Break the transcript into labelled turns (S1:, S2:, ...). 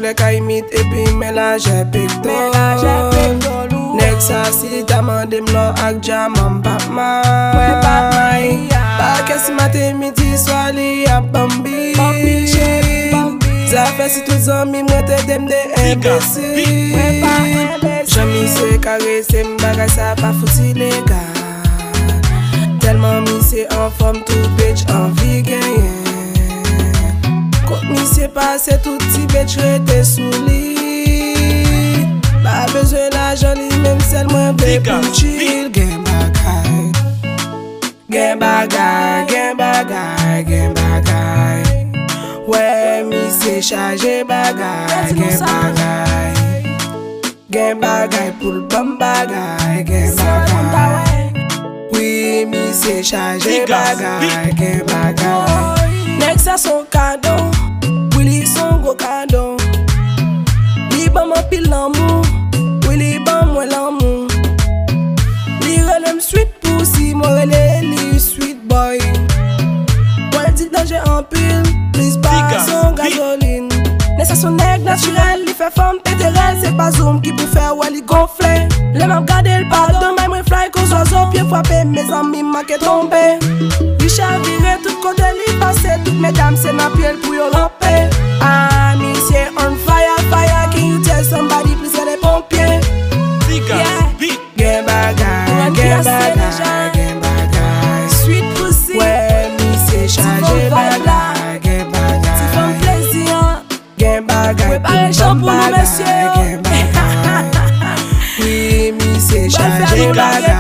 S1: koule ka imite et puis mélanger pectol. Nek sa si ta mande m'lon ak jaman Batman. Ba kesi matin midi soir li a Bambi. Ça fait si tous amis moi te dem de imbécile. J'aime se caresser m'bagay ça pas fouti les gars. Tellement mi c'est en forme tout bitch envie gagner. Quand mi c'est passé tout petit bitch rete sous lit. Pas besoin d'argent li même celle moi veut pour chill. Gen bagay, gen bagay, gen bagay, gen bagay. Ouais, mi c'est chargé bagay, gen bagay. Gen bagay pour le bon bagay, gen bagay. Oui, mi c'est chargé bagay, gen bagay. Nek sa son cadeau, Willy son gros cadeau. Li ban ma pile l'amour, Willy ban moi l'amour. Li relem sweet pussy, moi relem li sweet boy. Moi dit danger en pile, please pas son gasoline. Nek sa son nèg naturel, li fait femme péterelle. C'est pas zoom qui peut faire ou li gonfler. Les mêmes garder le pardon, même moi fly cause oiseau pied frappé, mes amis m'a qu'est tombé. Richard viré tout côté li passé, toutes mesdames c'est na pied pour yo ramper. Ah, me say on fire, fire, can you tell somebody please get les pompiers? Yeah, gen bagay, gen bagay, gen bagay. Sweet pussy, ouais, me say chargé bagay, gen bagay. Si femme plaisir, gen bagay, préparez shampoo pour monsieur. Oui, mi c'est chargé bagay.